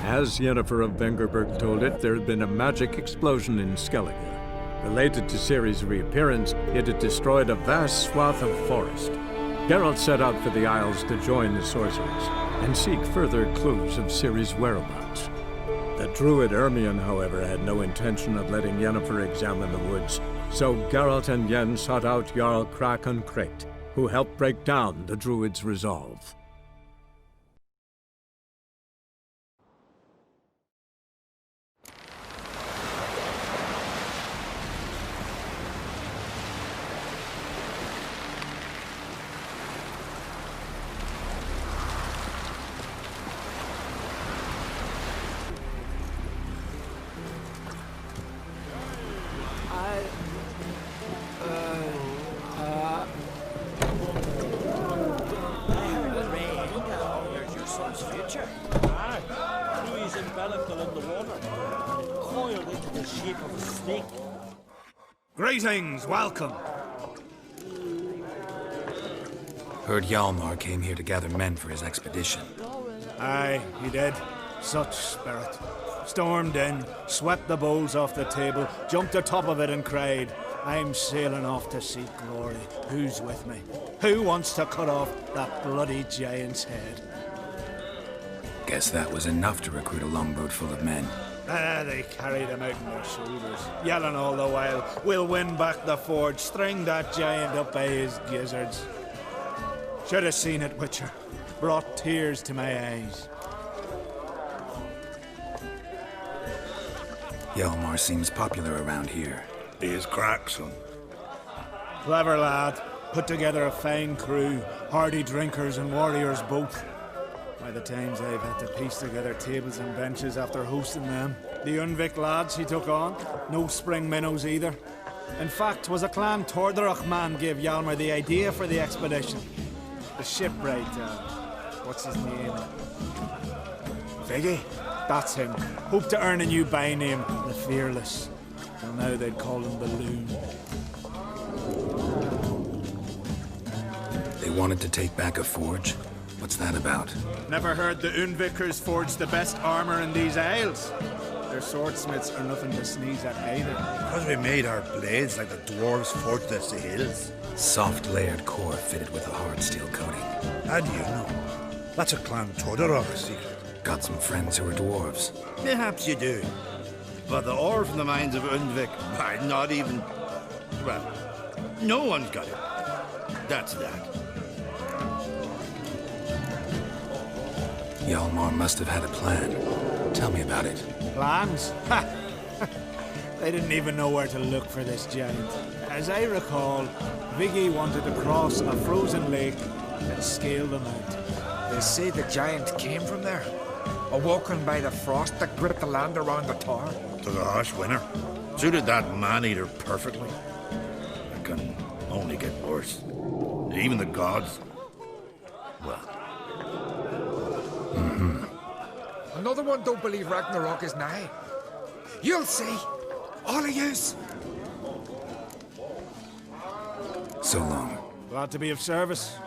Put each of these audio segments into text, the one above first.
As Yennefer of Vengerberg told it, there had been a magic explosion in Skellige. Related to Ciri's reappearance, it had destroyed a vast swath of forest. Geralt set out for the Isles to join the sorcerers and seek further clues of Ciri's whereabouts. The druid Ermion, however, had no intention of letting Yennefer examine the woods, so Geralt and Yen sought out Jarl Krakon Krekt, who helped break down the druid's resolve. Greetings, welcome. Heard Hjalmar came here to gather men for his expedition. Aye, he did. Such spirit. Stormed in, swept the bowls off the table, jumped atop of it and cried, "I'm sailing off to seek glory. Who's with me? Who wants to cut off that bloody giant's head?" Guess that was enough to recruit a longboat full of men. They carried him out on their shoulders, yelling all the while, "We'll win back the forge, string that giant up by his gizzards." Should have seen it, Witcher. Brought tears to my eyes. Hjalmar seems popular around here. He is crack, son. Clever lad. Put together a fine crew, hardy drinkers and warriors both. By the times I've had to piece together tables and benches after hosting them. The Undvik lads he took on, no spring minnows either. In fact, was a clan TORDARROCH man gave Hjalmar the idea for the expedition. The shipwright, what's his name? Viggy? That's him. Hoped to earn a new by-name, the Fearless. Well, now they'd call him Balloon. They wanted to take back a forge? What's that about? Never heard the Undvikers forge the best armor in these isles. Their swordsmiths are nothing to sneeze at either. Because we made our blades like the dwarves forged the hills. Soft layered core fitted with a hard steel coating. How do you know? That's a clan TORDARROCH secret. Got some friends who are dwarves. Perhaps you do. But the ore from the mines of Undvik, not even... Well, no one's got it. That's that. Hjalmar must have had a plan. Tell me about it. Plans? Ha! They didn't even know where to look for this giant. As I recall, Viggy wanted to cross a frozen lake and scale the mount. They say the giant came from there, awoken by the frost that gripped the land around the tower. To the harsh winter. Suited that man-eater perfectly. It can only get worse. Even the gods. Well... Another one don't believe Ragnarok is nigh. You'll see. All of yous. So long. Glad to be of service.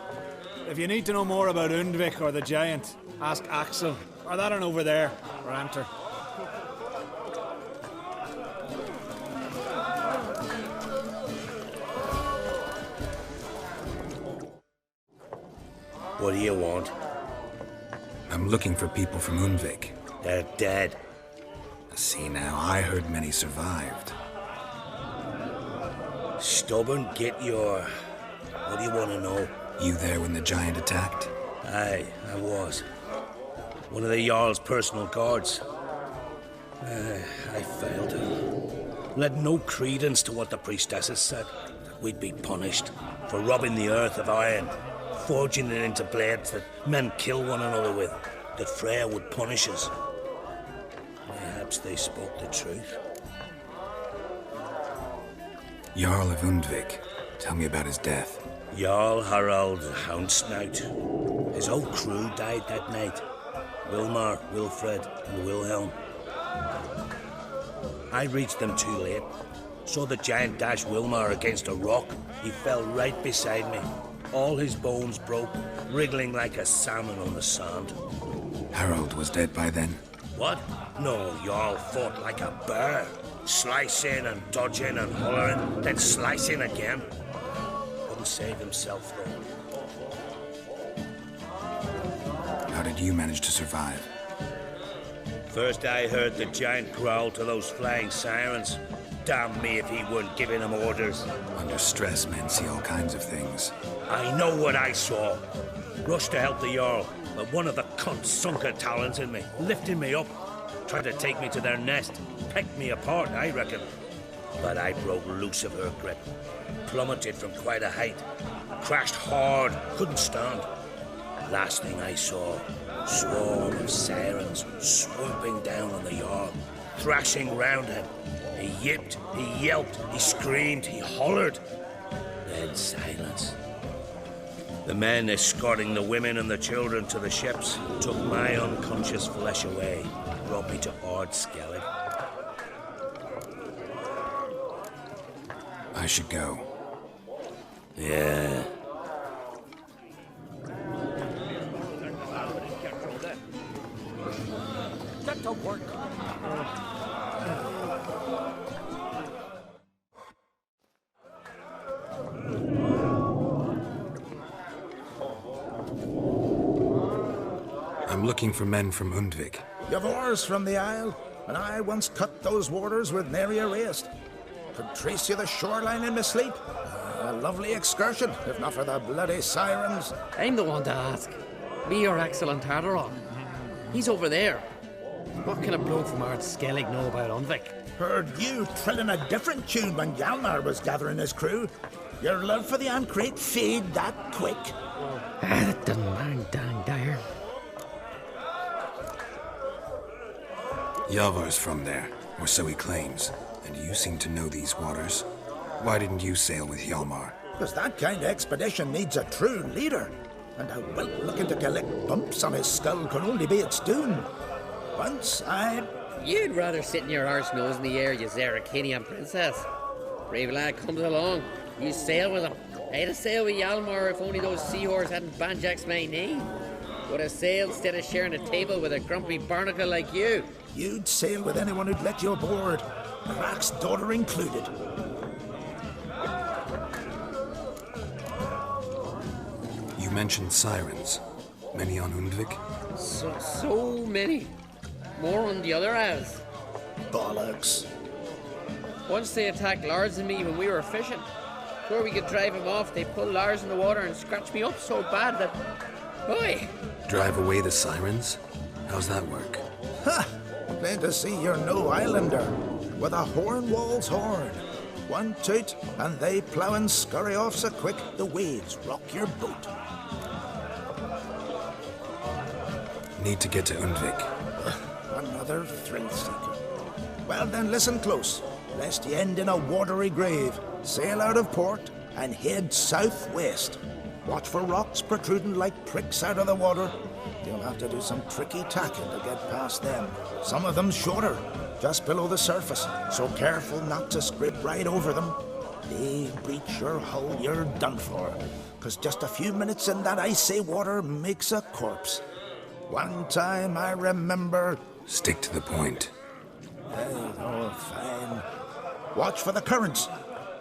If you need to know more about Undvik or the giant, ask Axel, or that one over there, or Anter. What do you want? I'm looking for people from Undvik. They're dead. See now, I heard many survived. Stubborn, get your... What do you want to know? You there when the giant attacked? Aye, I was. One of the Jarl's personal guards. I failed him. Led no credence to what the priestesses said. That we'd be punished for robbing the earth of iron, forging it into blades that men kill one another with, that Freya would punish us. Perhaps they spoke the truth. Jarl of Undvik. Tell me about his death. Jarl Harald Houndsnout. His whole crew died that night. Wilmar, Wilfred, and Wilhelm. I reached them too late. Saw the giant dash Wilmar against a rock. He fell right beside me. All his bones broke, wriggling like a salmon on the sand. Harold was dead by then? What? No, y'all fought like a bear. Slicing and dodging and hollering, then slicing again. Couldn't save himself, though. How did you manage to survive? First I heard the giant growl to those flying sirens. Damn me if he weren't giving them orders. Under stress, men see all kinds of things. I know what I saw. Rushed to help the Jarl, but one of the cunts sunk her talons in me, lifting me up. Tried to take me to their nest. Pecked me apart, I reckon. But I broke loose of her grip. Plummeted from quite a height. Crashed hard, couldn't stand. Last thing I saw, swarm of sirens swooping down on the Jarl, thrashing round him. He yipped, he yelped, he screamed, he hollered. Then silence. The men escorting the women and the children to the ships took my unconscious flesh away, brought me to Ord Skellig. I should go. Yeah. Get to work. I'm looking for men from Undvik. You've oars from the Isle, and I once cut those waters with nary a waste. Could trace you the shoreline in my sleep. A lovely excursion, if not for the bloody sirens. I'm the one to ask. Me your excellent TORDARROCH. He's over there. What can a bloke from Ard Skellig know about Undvik? Heard you trilling a different tune when Hjalmar was gathering his crew. Your love for the Ancrate fade that quick. That doesn't mind dang dire. Yavar's from there, or so he claims. And you seem to know these waters. Why didn't you sail with Hjalmar? Because that kind of expedition needs a true leader. And a wilt looking to collect bumps on his skull can only be its doom. Once I... You'd rather sit in your arse nose in the air, you Zarakinian princess. Brave lad comes along. You sail with him. I'd have sailed with Hjalmar if only those seahorses hadn't banjaxed my name. Would have sailed instead of sharing a table with a grumpy barnacle like you. You'd sail with anyone who'd let you aboard. Rack's daughter included. You mentioned sirens. Many on Undvik? So many. More on the other isles. Bollocks. Once they attacked Lars and me when we were fishing. Before we could drive them off, they pulled Lars in the water and scratched me up so bad that... Oi! Drive away the sirens? How's that work? Ha! Plain to see you're no islander. With a horn wall's horn. One toot, and they plough and scurry off so quick the waves rock your boat. Need to get to Undvik. Another thrill seeker. Well then, listen close, lest ye end in a watery grave. Sail out of port and head southwest. Watch for rocks protruding like pricks out of the water. You'll have to do some tricky tacking to get past them. Some of them shorter, just below the surface, so careful not to scrape right over them. They breach your hull, you're done for. 'Cause just a few minutes in that icy water makes a corpse. One time I remember... Stick to the point. Oh, fine. Watch for the currents,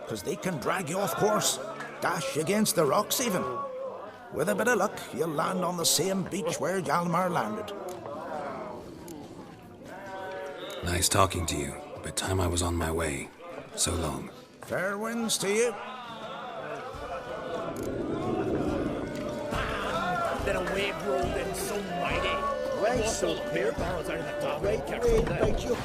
'cause they can drag you off course. Dash against the rocks even. With a bit of luck, you'll land on the same beach where Hjalmar landed. Nice talking to you, but time I was on my way. So long. Fair winds to you. Then a wave rolled in so mighty. Right, so beer barrels out of the top. right, you.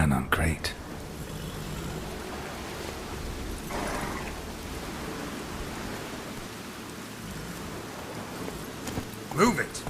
plan on Crate. Move it!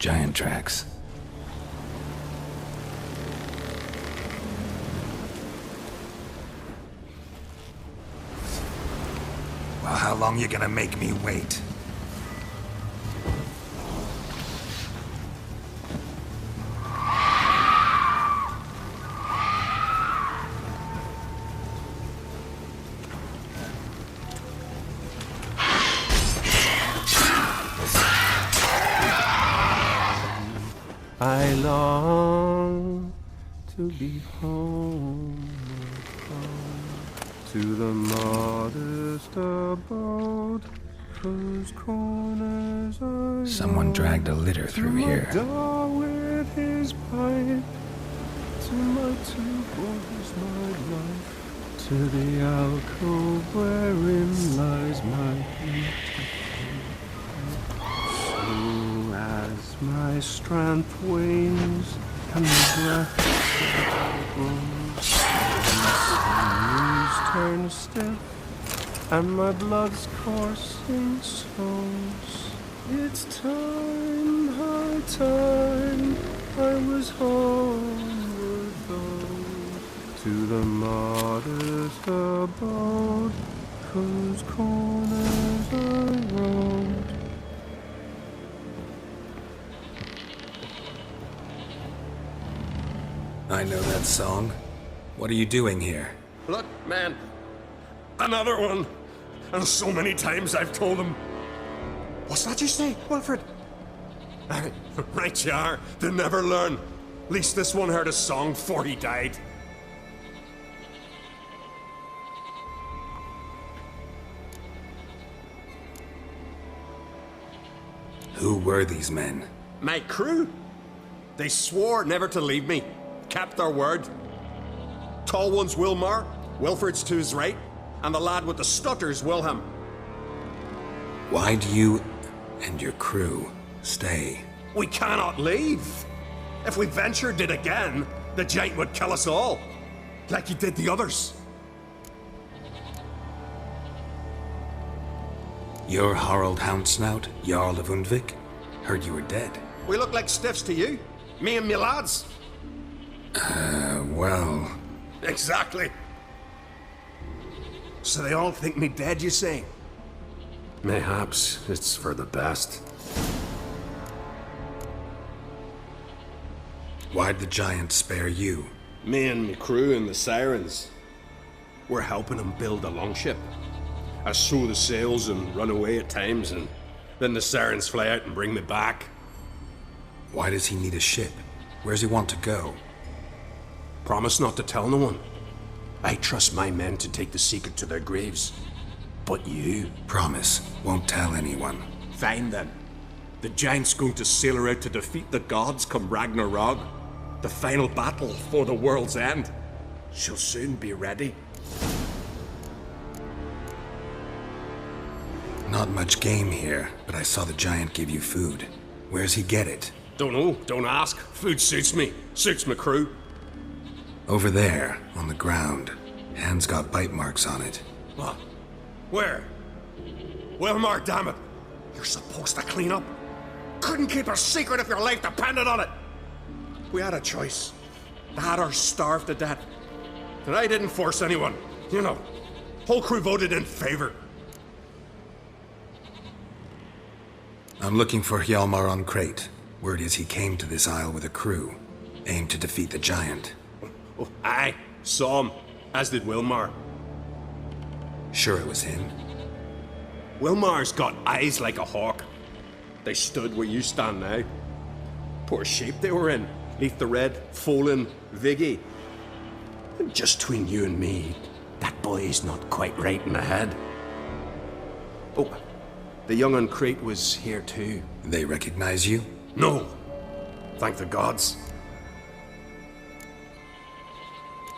Giant tracks. Well, how long you gonna make me wait? I long to be home, to the modest abode whose corners I Someone dragged a litter through here. door with his pipe, to my two boys, my life, to the alcove wherein lies my beauty. As my strength wanes and the breath grows, and the sinews turn stiff, and my blood's coursing slows. It's time, high time, I was homeward bound, to the modest abode, whose corners I roamed. I know that song. What are you doing here? Look, man. Another one. And so many times I've told him. What's that you say, Wilfred? Right you are. They never learn. At least this one heard a song before he died. Who were these men? My crew. They swore never to leave me. Kept their word. Tall one's Wilmar, Wilfred's to his right, and the lad with the stutter's Wilhelm. Why do you and your crew stay? We cannot leave. If we ventured it again, the giant would kill us all, like he did the others. You're Harald Houndsnout, Jarl of Undvik? Heard you were dead. We look like stiffs to you. Me and me lads. Well... Exactly. So they all think me dead, you say? Mayhaps it's for the best. Why'd the giant spare you? Me and me crew and the Sirens. We're helping him build a longship. I sew the sails and run away at times, and Then the sirens fly out and bring me back. Why does he need a ship? Where's he want to go? Promise not to tell no one. I trust my men to take the secret to their graves. But you... Promise. Won't tell anyone. Fine then. The giant's going to sail her out to defeat the gods come Ragnarok. The final battle for the world's end. She'll soon be ready. Not much game here, but I saw the giant give you food. Where's he get it? Don't know, don't ask. Food suits me, suits my crew. Over there, on the ground. Hands got bite marks on it. What? Where? Wilmar, damn it! You're supposed to clean up. Couldn't keep a secret if your life depended on it. We had a choice. That or starve to death. And I didn't force anyone. You know, whole crew voted in favor. I'm looking for Hjalmar on Crate. Word is he came to this isle with a crew. Aimed to defeat the giant. Oh, aye, saw him. As did Wilmar. Sure it was him? Wilmar's got eyes like a hawk. They stood where you stand now. Poor shape they were in. Neath the red, Folin, Viggy. And just between you and me, that boy's not quite right in the head. Oh, the young on Crate was here too. They recognize you? No. Thank the gods.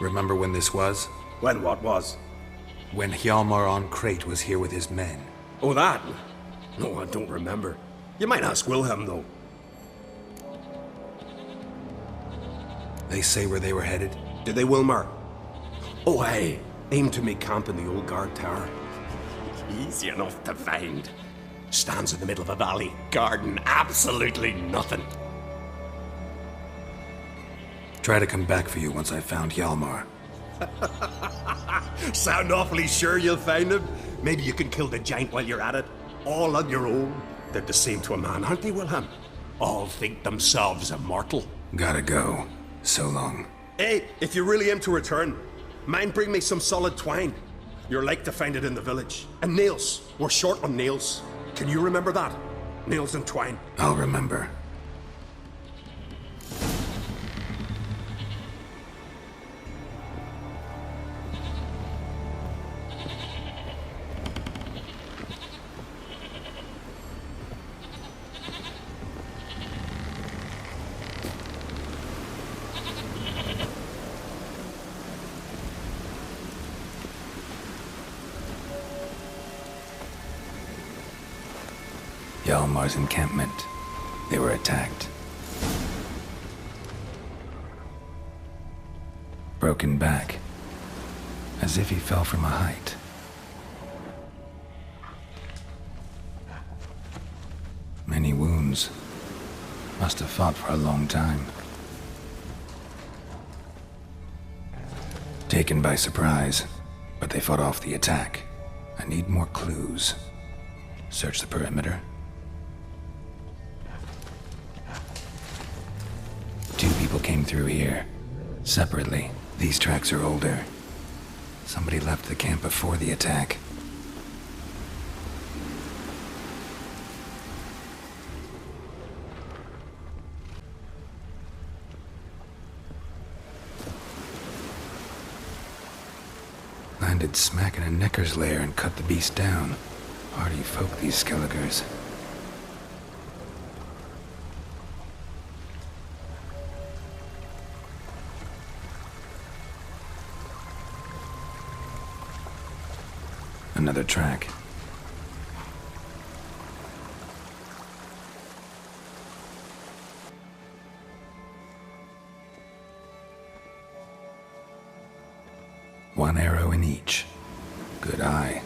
Remember when this was? When what was? When Hjalmar on Crate was here with his men. Oh, that? No, I don't remember. You might ask Wilhelm, though. They say where they were headed? Did they, Wilmar? Oh, aye. Aim to make camp in the old guard tower. Easy enough to find. Stands in the middle of a valley. Garden, absolutely nothing. Try to come back for you once I've found Hjalmar. Sound awfully sure you'll find him? Maybe you can kill the giant while you're at it. All on your own. They're the same to a man, aren't they, Wilhelm? All think themselves immortal. Gotta go. So long. Hey, if you really aim to return, mind bring me some solid twine. You're like to find it in the village. And nails. We're short on nails. Can you remember that? Nails and twine. I'll remember. Hjalmar's encampment. They were attacked. Broken back. As if he fell from a height. Many wounds. Must have fought for a long time. Taken by surprise, but they fought off the attack. I need more clues. Search the perimeter. Two people came through here. Separately. These tracks are older. Somebody left the camp before the attack. Landed smack in a necker's lair and cut the beast down. Hardy folk, these Skelligers. Another track. One arrow in each. Good eye.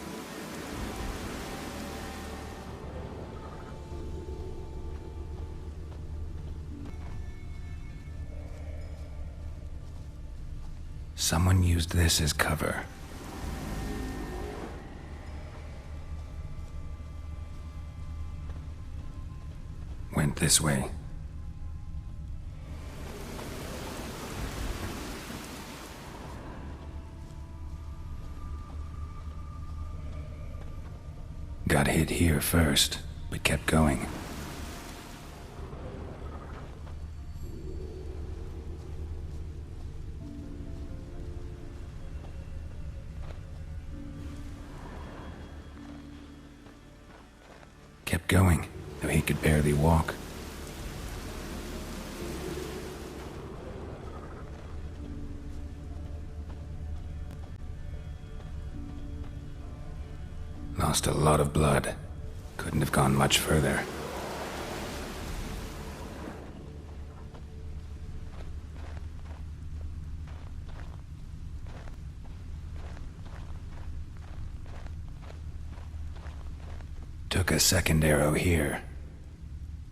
Someone used this as cover. Went this way. Got hit here first. but kept going. Kept going, though he could barely walk. Lost a lot of blood. Couldn't have gone much further. Took a second arrow here.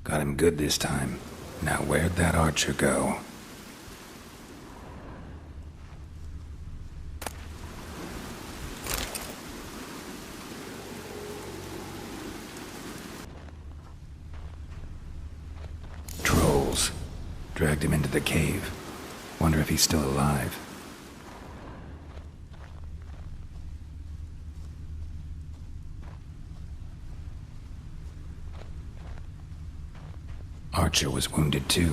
Got him good this time. Now where'd that archer go? Trolls. Dragged him into the cave. Wonder if he's still alive. Archer was wounded too.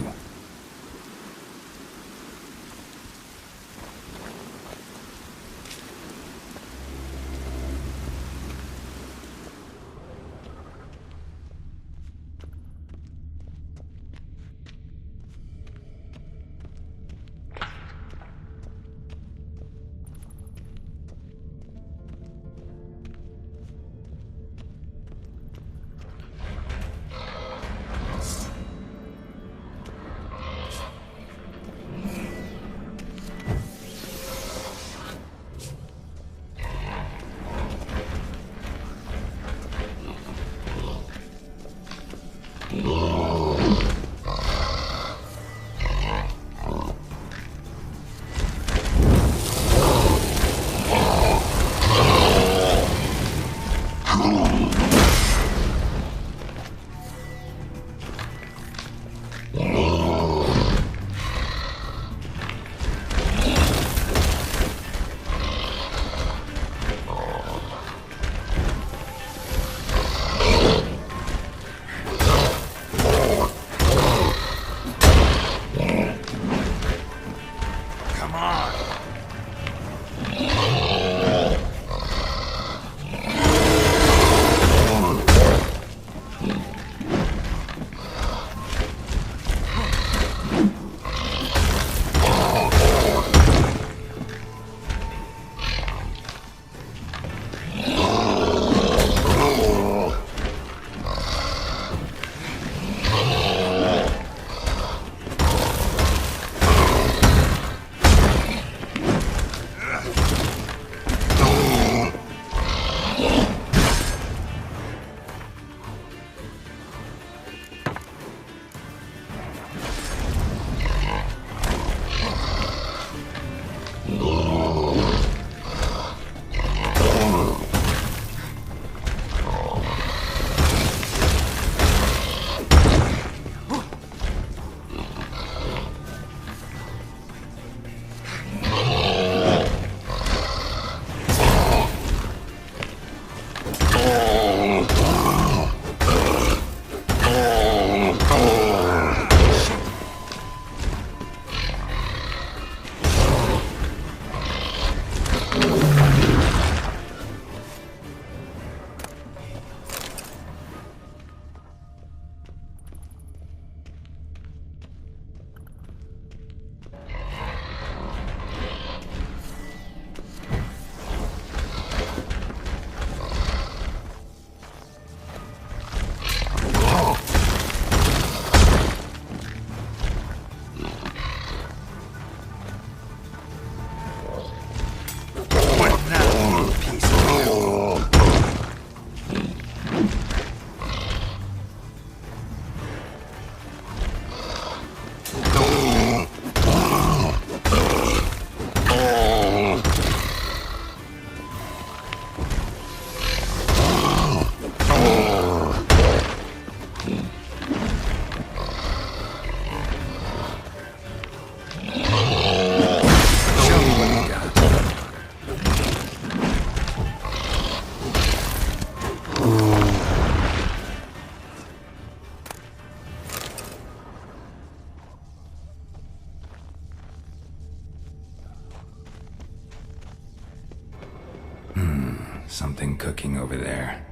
Something cooking over there.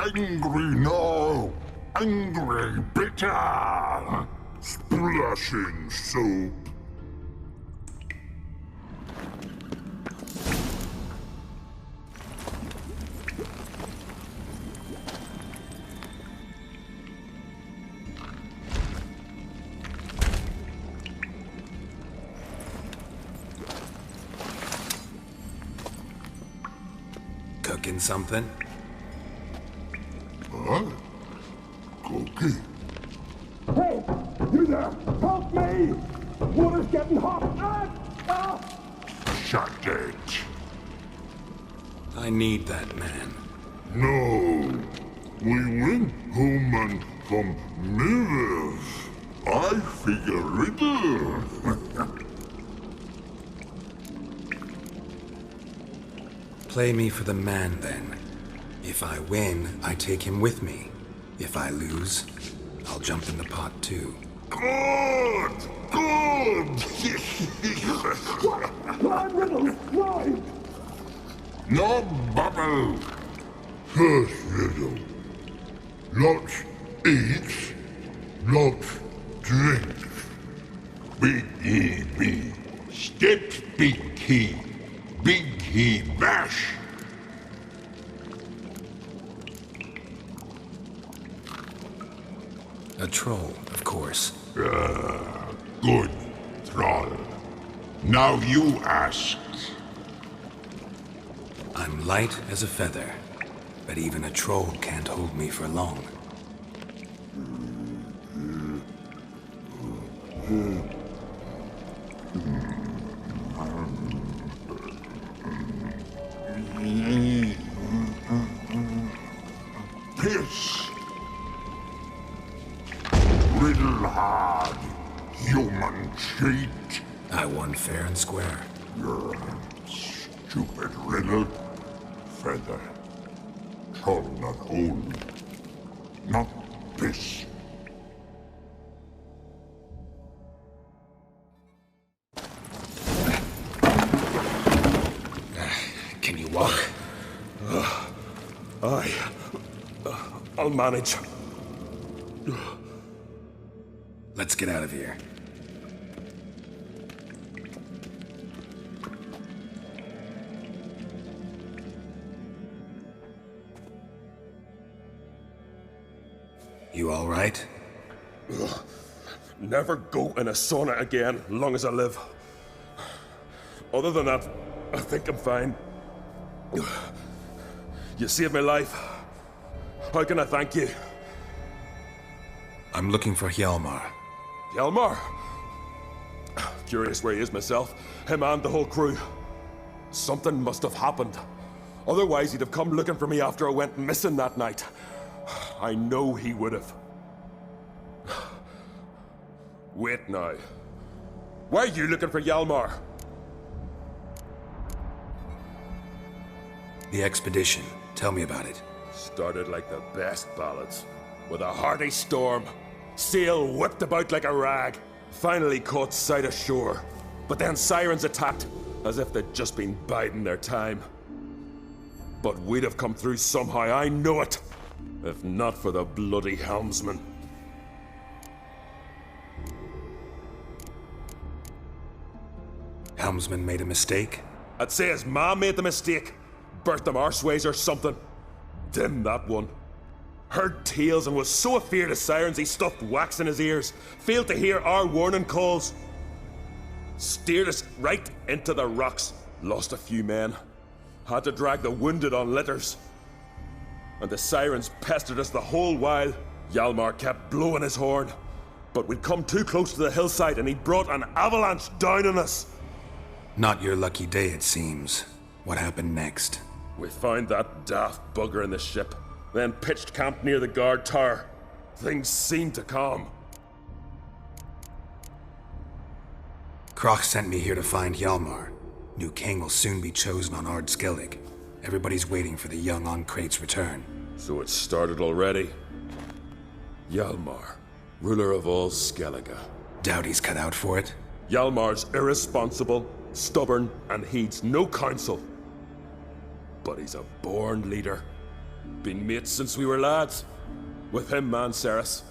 Angry now, angry bitter, splashing soup. Cooking something? Huh? Cookie? Hey! You there! Help me! Water's getting hot! Shut it. I need that man. No. We went home and from mirrors. I figure riddle. Play me for the man, then. If I win, I take him with me. If I lose, I'll jump in the pot too. Good! Good! Climb, Riddle! Climb! No bubble! First riddle. Lots eats, lots drinks. Big he be, steps big he bash. A troll, of course. Good, troll. Now you ask. I'm light as a feather, but even a troll can't hold me for long. Piss. Riddle hard, human cheat. I won fair and square. Stupid riddle. Feather. Troll not hold. Not piss. Can you walk? I'll manage. Let's get out of here. You all right? Never go in a sauna again, long as I live. Other than that, I think I'm fine. You saved my life. How can I thank you? I'm looking for Hjalmar. Hjalmar? Curious where he is myself. Him and the whole crew. Something must have happened. Otherwise, he'd have come looking for me after I went missing that night. I know he would have. Wait now. Why are you looking for Hjalmar? The expedition. Tell me about it. Started like the best ballads. With a hearty storm. Sail whipped about like a rag. Finally caught sight of shore. But then sirens attacked, as if they'd just been biding their time. But we'd have come through somehow, I know it. If not for the bloody helmsman. Helmsman made a mistake? I'd say his ma made the mistake. Burnt them arseways or something. Dim that one. Heard tales and was so afeard of sirens he stuffed wax in his ears. Failed to hear our warning calls. Steered us right into the rocks. Lost a few men. Had to drag the wounded on litters. And the sirens pestered us the whole while. Hjalmar kept blowing his horn. But we'd come too close to the hillside and he brought an avalanche down on us. Not your lucky day, it seems. What happened next? We found that daft bugger in the ship, then pitched camp near the guard tower. Things seemed to calm. Kroch sent me here to find Hjalmar. New king will soon be chosen on Ard Skellig. Everybody's waiting for the young Ancrate's return. So it started already. Hjalmar, ruler of all Skellige. Doubt he's cut out for it. Hjalmar's irresponsible, stubborn, and heeds no counsel. But he's a born leader. Been mates since we were lads. With him, man, Ceres.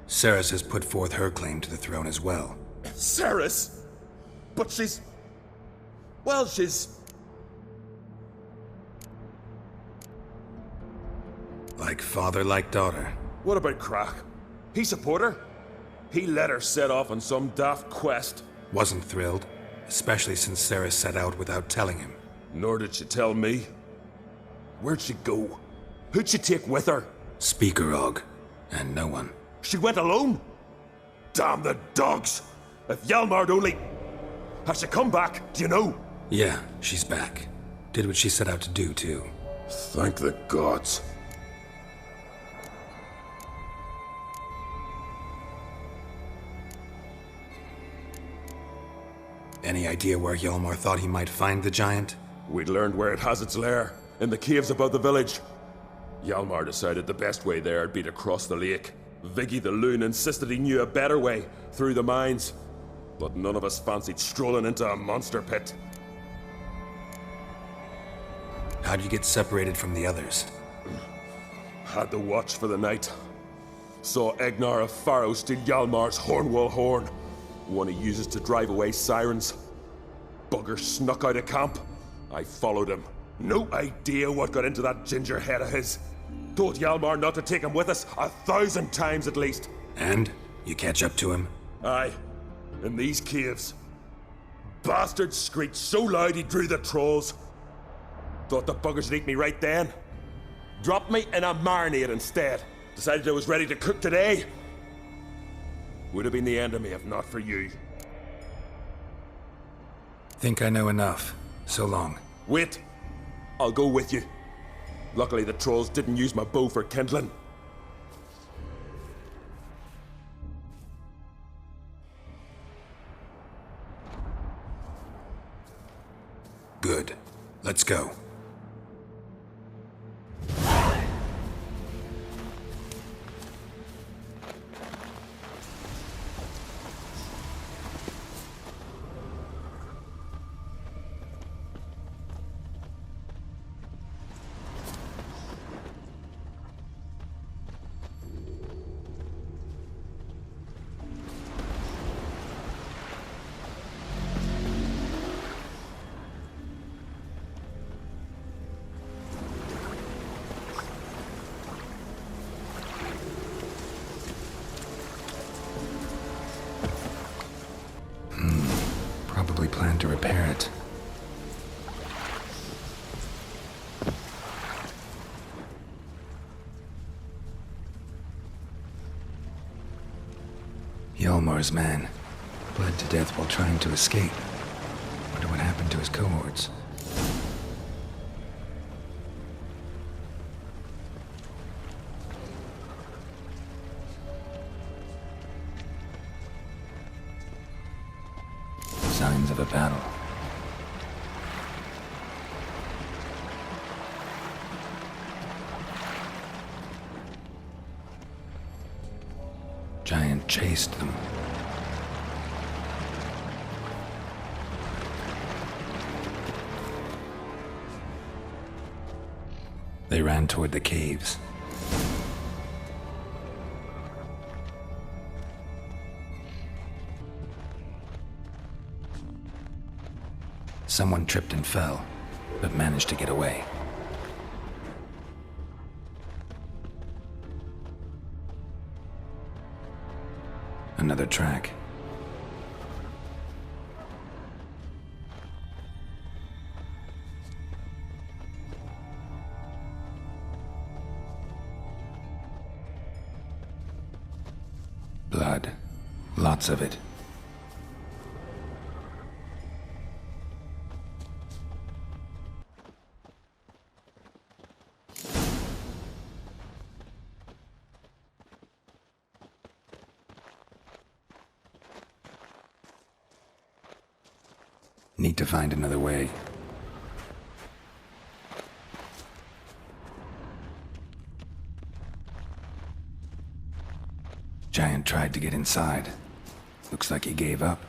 Ceres has put forth her claim to the throne as well. Ceres? But she's... Well, she's... Like father, like daughter. What about Kroch? He support her? He let her set off on some daft quest. Wasn't thrilled, especially since Ceres set out without telling him. Nor did she tell me. Where'd she go? Who'd she take with her? Speakerog, and no one. She went alone? Damn the dogs! If Hjalmar'd only... Has she come back, do you know? Yeah, she's back. Did what she set out to do, too. Thank the gods. Any idea where Hjalmar thought he might find the giant? We'd learned where it has its lair, in the caves above the village. Hjalmar decided the best way there'd be to cross the lake. Viggy the loon insisted he knew a better way, through the mines. But none of us fancied strolling into a monster pit. How'd you get separated from the others? Had to watch for the night. Saw Egnar of Pharaoh steal Hjalmar's Hornwall horn, one he uses to drive away sirens. Bugger snuck out of camp. I followed him. No idea what got into that ginger head of his. Told Hjalmar not to take him with us 1,000 times at least. And? You catch up to him? Aye. In these caves. Bastard screeched so loud he drew the trolls. Thought the buggers would eat me right then. Dropped me in a marinade instead. Decided I was ready to cook today. Would have been the end of me if not for you. Think I know enough. So long. Wait. I'll go with you. Luckily the trolls didn't use my bow for kindling. Good. Let's go. Probably plan to repair it. Hjalmar's man. Bled to death while trying to escape. Wonder what happened to his cohorts. Signs of a battle. Giant chased them. They ran toward the caves. Someone tripped and fell, but managed to get away. Another track. Blood. Lots of it. Need to find another way. Giant tried to get inside. Looks like he gave up.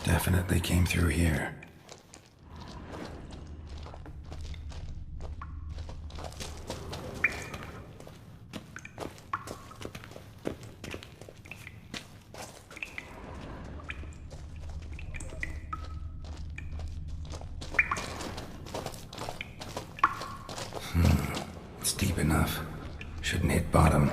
Definitely came through here. It's deep enough. Shouldn't hit bottom.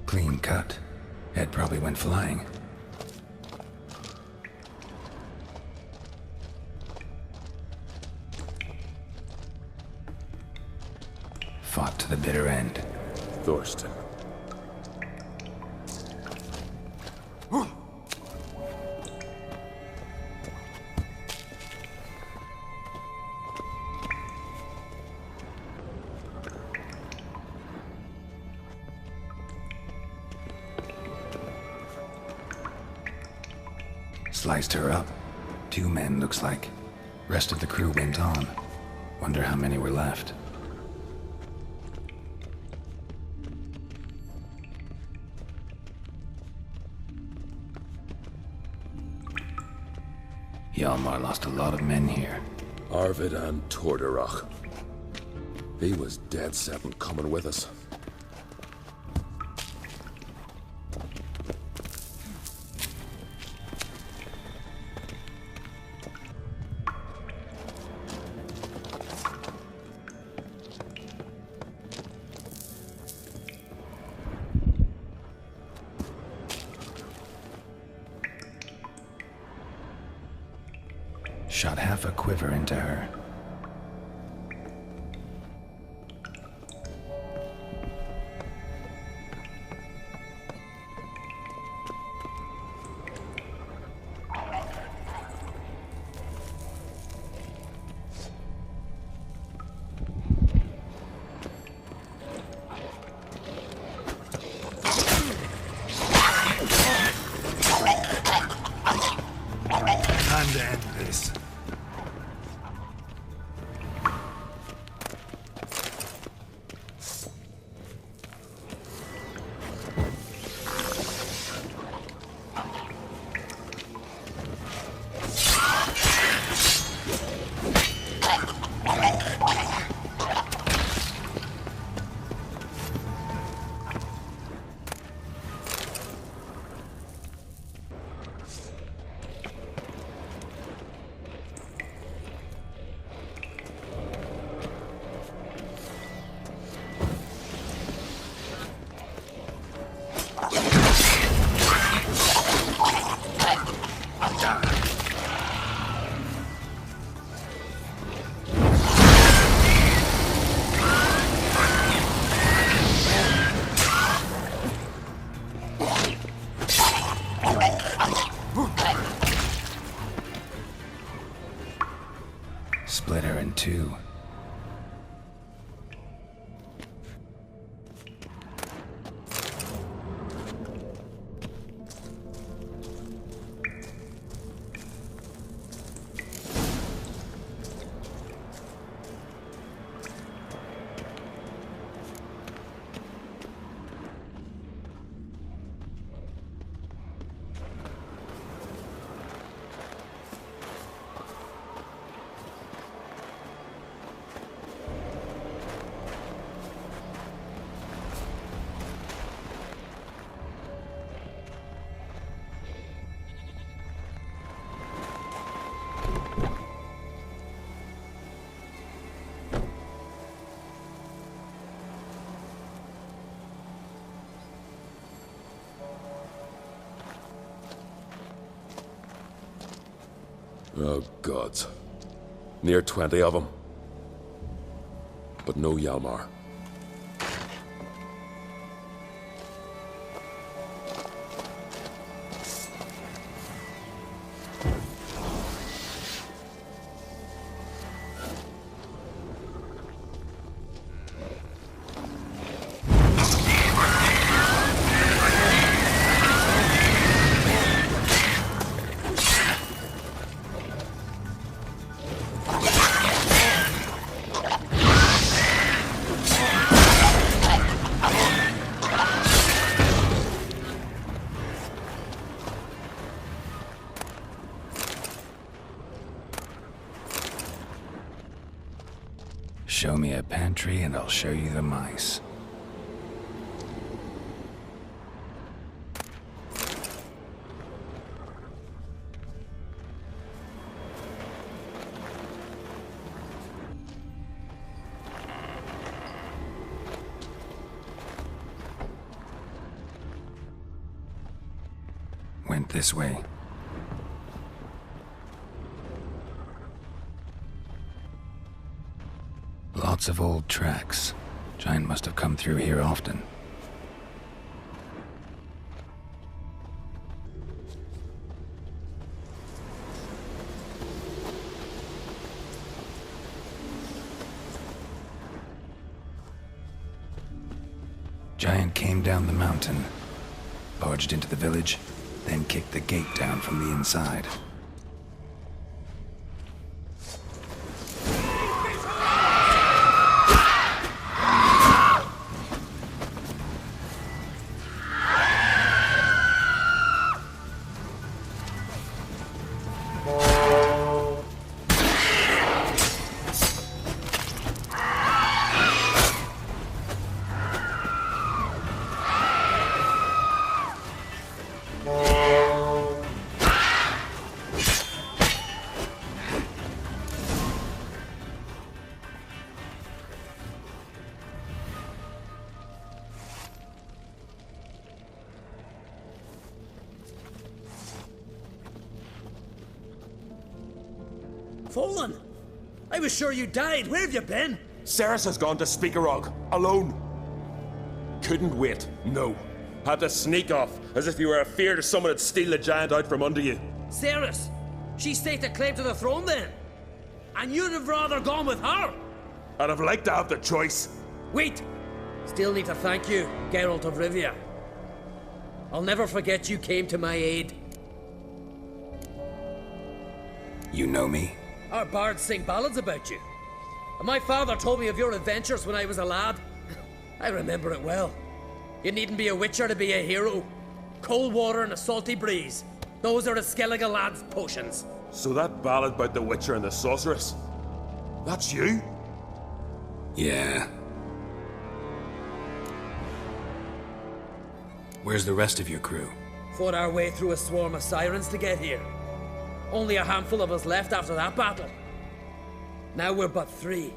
Clean cut. Head probably went flying. Fought to the bitter end. Thorsten. Sliced her up. 2 men, looks like. Rest of the crew went on. Wonder how many were left. Hjalmar lost a lot of men here. Arvid and TORDARROCH. He was dead set on coming with us. Shot half a quiver into her. Time to end this. Split her in 2. Oh, gods. Near 20 of them. But no Hjalmar. Show me a pantry and I'll show you the mice. Went this way. Lots of old tracks. Giant must have come through here often. Giant came down the mountain, barged into the village, then kicked the gate down from the inside. Fallen! I was sure you died. Where have you been? Ceres has gone to Speakerog, alone. Couldn't wait, no. Had to sneak off, as if you were afeard of someone would steal the giant out from under you. Ceres! She staked a claim to the throne then. And you'd have rather gone with her. I'd have liked to have the choice. Wait! Still need to thank you, Geralt of Rivia. I'll never forget you came to my aid. You know me? Our bards sing ballads about you. And my father told me of your adventures when I was a lad. I remember it well. You needn't be a witcher to be a hero. Cold water and a salty breeze. Those are the Skellige lad's potions. So that ballad about the Witcher and the Sorceress, that's you? Yeah. Where's the rest of your crew? Fought our way through a swarm of sirens to get here. Only a handful of us left after that battle. Now we're but 3.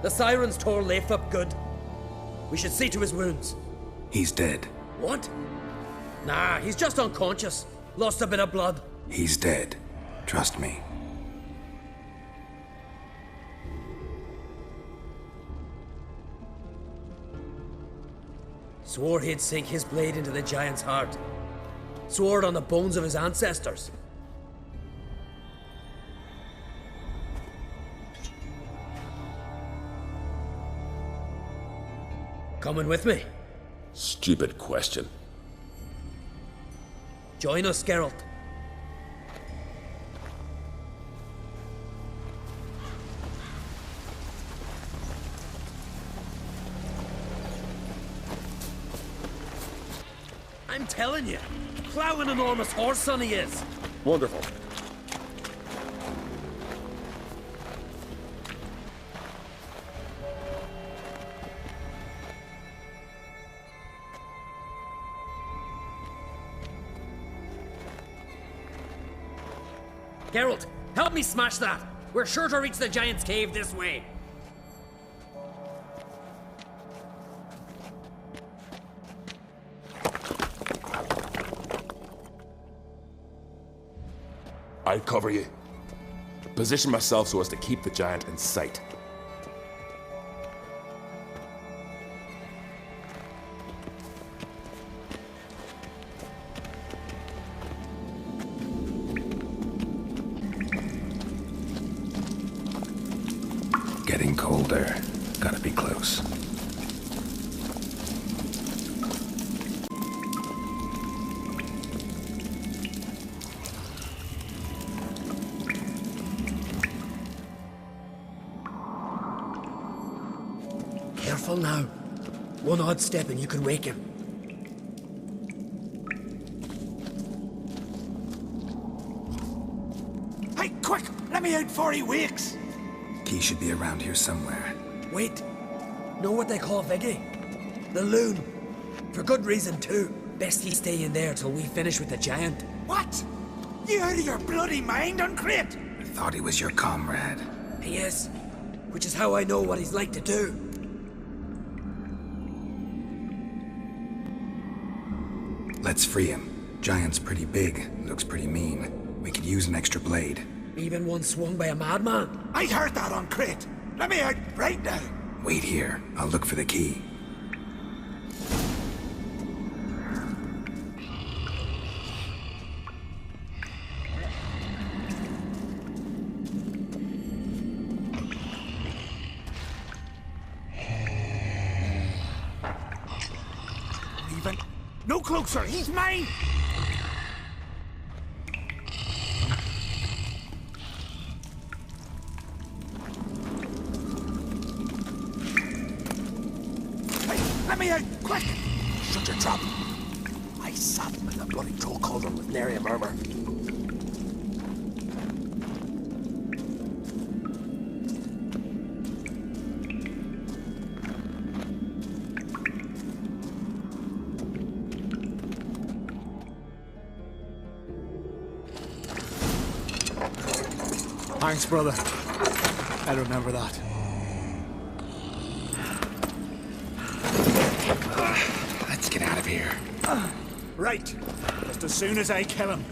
The sirens tore Leif up good. We should see to his wounds. He's dead. What? Nah, he's just unconscious. Lost a bit of blood. He's dead. Trust me. Swore he'd sink his blade into the giant's heart. Swore it on the bones of his ancestors. Coming with me? Stupid question. Join us, Geralt. I'm telling you, plow an enormous horse son he is. Wonderful. Geralt, help me smash that. We're sure to reach the giant's cave this way. I'll cover you. position myself so as to keep the giant in sight. Getting colder. Gotta be close. Careful now. One odd step and you can wake him. Hey, quick! Let me out before he wakes! Key should be around here somewhere. Wait. Know what they call Viggy? The loon. For good reason, too. Best he stay in there till we finish with the giant. What? You out of your bloody mind, Uncrate? I thought he was your comrade. He is. Which is how I know what he's like to do. Let's free him. Giant's pretty big. Looks pretty mean. We could use an extra blade. Even one swung by a madman. I heard that, Uncrate. Let me out right now. Wait here. I'll look for the key. Even. No closer. He's mine. Let me out, quick! Shut your trap. I sat him in the bloody troll cauldron with nary a murmur. Thanks, brother. I remember that. Let's get out of here. Right. Just as soon as I kill him.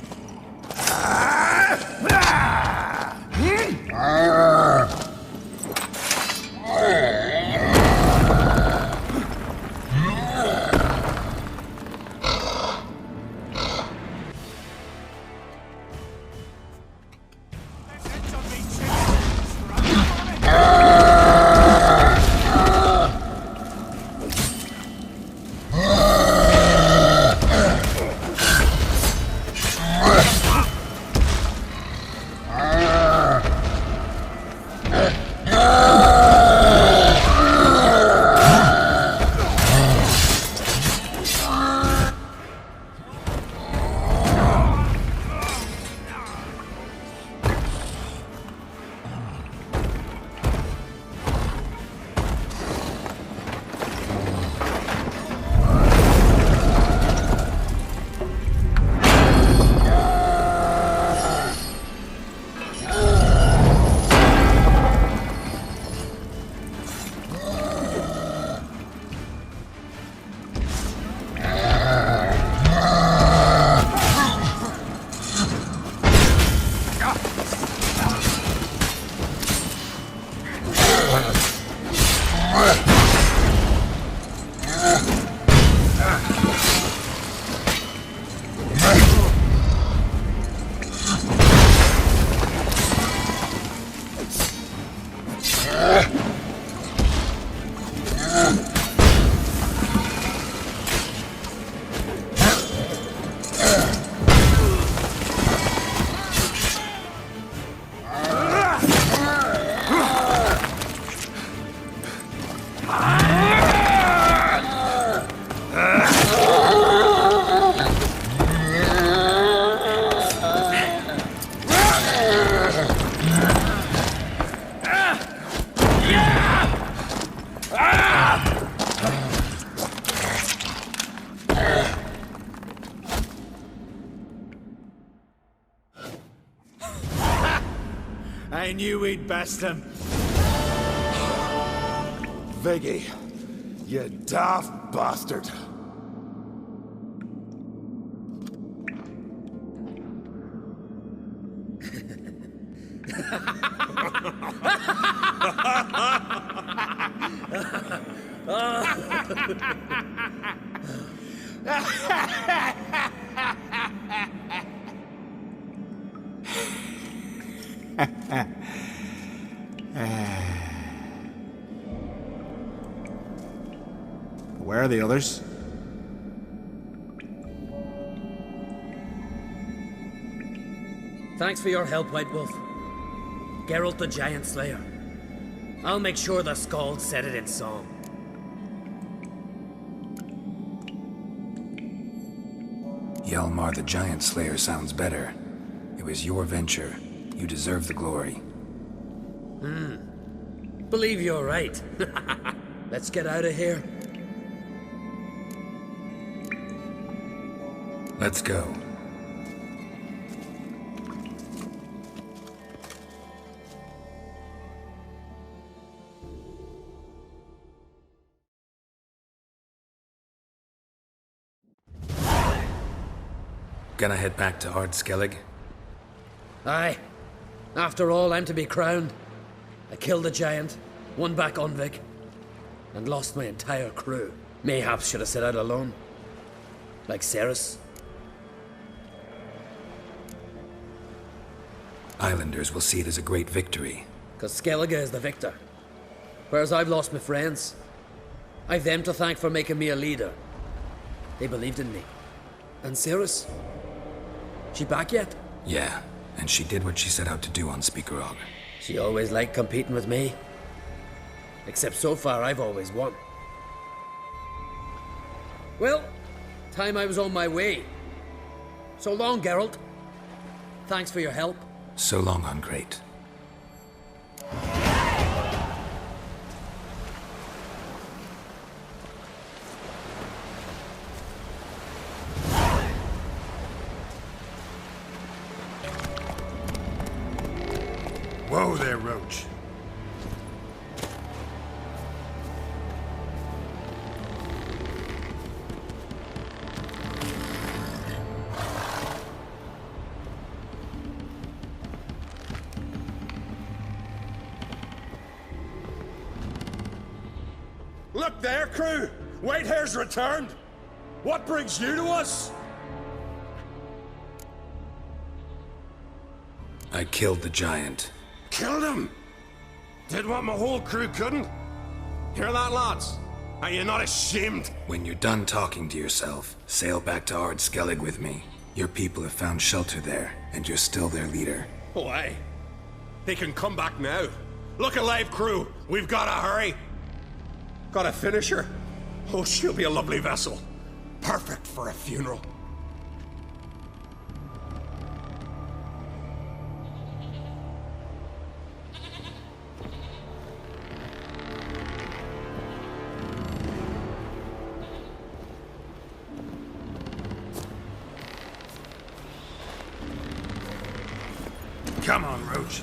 I knew we'd best him. Viggy, you daft bastard. Where are the others? Thanks for your help, White Wolf. Geralt the Giant Slayer. I'll make sure the Skald said it in song. Hjalmar the Giant Slayer sounds better. It was your venture. You deserve the glory. Believe you're right. Let's get out of here. Let's go. Gonna head back to Ard-Skellig? Aye. After all, I'm to be crowned. I killed a giant, won back Undvik, and lost my entire crew. Mayhaps should have set out alone. Like Ceres. Islanders will see it as a great victory. Because Skellige is the victor. Whereas I've lost my friends. I've them to thank for making me a leader. They believed in me. And Ceres? She back yet? Yeah, and she did what she set out to do on Speakerog. She always liked competing with me. Except so far, I've always won. Well, time I was on my way. So long, Geralt. Thanks for your help. So long, Ungreat. Whoa there, Roach. Look there, crew! Whitehair's returned! What brings you to us? I killed the giant. Killed him! Did what my whole crew couldn't? Hear that, lads? Are you not ashamed? When you're done talking to yourself, sail back to Ard-Skellig with me. Your people have found shelter there, and you're still their leader. Oh, aye. They can come back now. Look alive, crew. We've got to hurry. Got a finisher? Oh, she'll be a lovely vessel. Perfect for a funeral. Come on, Roach.